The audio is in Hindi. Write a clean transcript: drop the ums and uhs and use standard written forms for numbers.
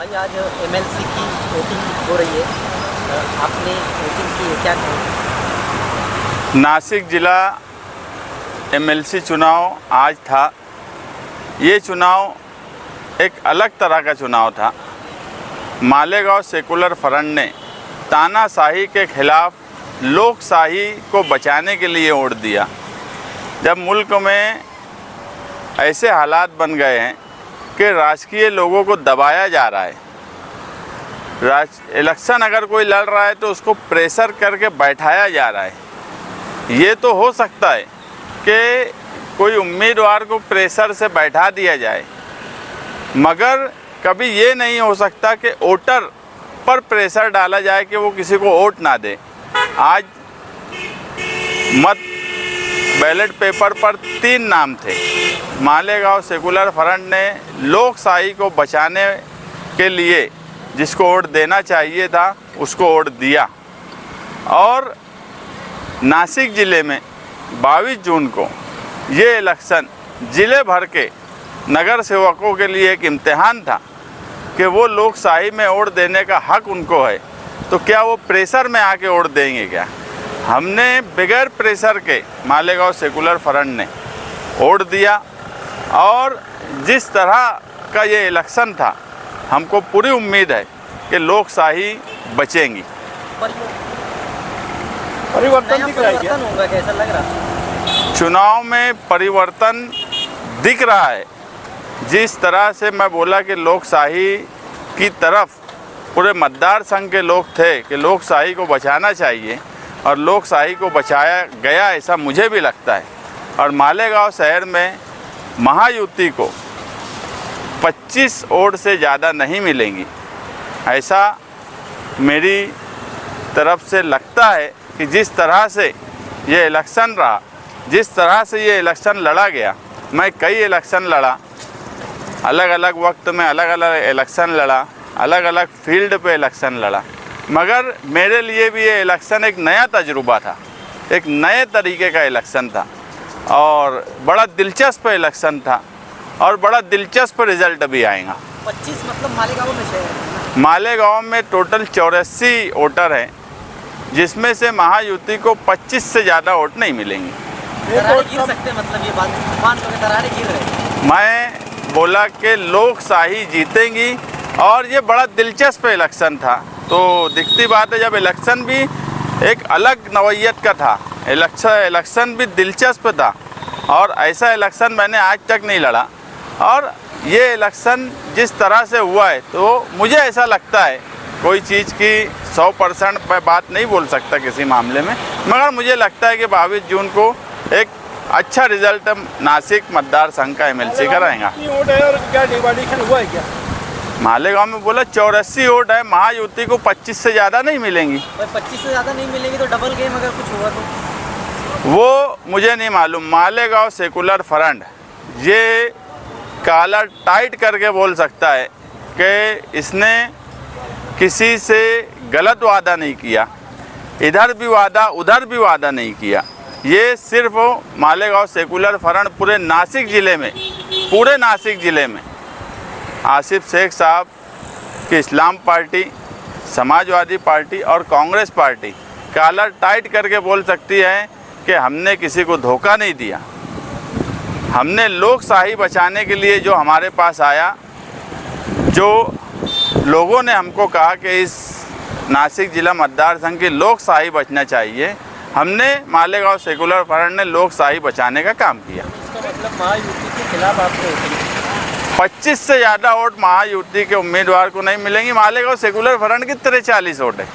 भाई आज एमएलसी की वोटिंग हो रही है, आपने वोटिंग की है, क्या कहेंगे? नासिक जिला एमएलसी चुनाव आज था। ये चुनाव एक अलग तरह का चुनाव था। मालेगांव सेकुलर फ्रंट ने तानाशाही के खिलाफ लोकशाही को बचाने के लिए वोट दिया। जब मुल्क में ऐसे हालात बन गए हैं कि राजकीय लोगों को दबाया जा रहा है, इलेक्शन अगर कोई लड़ रहा है तो उसको प्रेशर करके बैठाया जा रहा है। ये तो हो सकता है कि कोई उम्मीदवार को प्रेशर से बैठा दिया जाए, मगर कभी ये नहीं हो सकता कि वोटर पर प्रेशर डाला जाए कि वो किसी को वोट ना दे। आज बैलेट पेपर पर 3 नाम थे। मालेगांव सेकुलर फ्रंट ने लोकशाही को बचाने के लिए जिसको वोट देना चाहिए था उसको वोट दिया। और नासिक ज़िले में 22 जून को ये इलेक्शन ज़िले भर के नगर सेवकों के लिए एक इम्तिहान था कि वो लोकशाही में वोट देने का हक उनको है, तो क्या वो प्रेशर में आके वोट देंगे क्या? हमने बगैर प्रेशर के मालेगांव सेकुलर फ्रंट ने वोट दिया और जिस तरह का ये इलेक्शन था, हमको पूरी उम्मीद है कि लोकशाही बचेंगी। परिवर्तन दिख रहा है क्या? होगा कैसा लग रहा? चुनाव में परिवर्तन दिख रहा है। जिस तरह से मैं बोला कि लोकशाही की तरफ पूरे मतदार संघ के लोग थे कि लोकशाही को बचाना चाहिए और लोकशाही को बचाया गया, ऐसा मुझे भी लगता है। और मालेगांव शहर में महायुति को 25 वोट से ज़्यादा नहीं मिलेंगी, ऐसा मेरी तरफ से लगता है कि जिस तरह से ये इलेक्शन रहा, जिस तरह से ये इलेक्शन लड़ा गया। मैं कई इलेक्शन लड़ा, अलग अलग वक्त में अलग अलग इलेक्शन लड़ा, अलग अलग फील्ड पे इलेक्शन लड़ा, मगर मेरे लिए भी ये इलेक्शन एक नया तजुर्बा था, एक नए तरीके का इलेक्शन था और बड़ा दिलचस्प इलेक्शन था और बड़ा दिलचस्प रिज़ल्ट भी आएगा। 25 मतलब मालेगांव में है? मालेगांव में टोटल 84 वोटर हैं, जिसमें से महायुति को 25 से ज़्यादा वोट नहीं मिलेंगे। दरारें गिर सकते, मतलब ये बात मान लो कि दरारें गिर रहे। मैं बोला कि लोकशाही जीतेंगी और ये बड़ा दिलचस्प इलेक्शन था। तो दिखती बात है, जब इलेक्शन भी एक अलग नौइयत का था, इलेक्शन भी दिलचस्प था और ऐसा इलेक्शन मैंने आज तक नहीं लड़ा। और ये इलेक्शन जिस तरह से हुआ है, तो मुझे ऐसा लगता है, कोई चीज़ की 100% पर बात नहीं बोल सकता किसी मामले में, मगर मुझे लगता है कि 22 जून को एक अच्छा रिजल्ट नासिक मतदार संघ का एमएलसी कराएगा। क्या मालेगांव में बोला 84 वोट है, महायुति को 25 से ज़्यादा नहीं मिलेंगी। 25 से ज़्यादा नहीं मिलेंगी तो डबल गेम अगर कुछ हुआ तो? वो मुझे नहीं मालूम। मालेगांव सेकुलर फ्रंट ये काला टाइट करके बोल सकता है कि इसने किसी से गलत वादा नहीं किया, इधर भी वादा उधर भी वादा नहीं किया। ये सिर्फ मालेगांव सेकुलर फ्रंट पूरे नासिक ज़िले में आसिफ शेख साहब की इस्लाम पार्टी, समाजवादी पार्टी और कांग्रेस पार्टी काला टाइट करके बोल सकती है कि हमने किसी को धोखा नहीं दिया। हमने लोकशाही बचाने के लिए जो हमारे पास आया, जो लोगों ने हमको कहा कि इस नासिक जिला मतदार संघ की लोकशाही बचना चाहिए, हमने मालेगांव सेकुलर फ्रंट ने लोकशाही बचाने का काम किया। इसका मतलब महायुति के खिलाफ आपने वोटिंग? 25 से ज़्यादा वोट महायुति के उम्मीदवार को नहीं मिलेंगी। मालेगांव सेकुलर फ्रंट की 43 वोट है।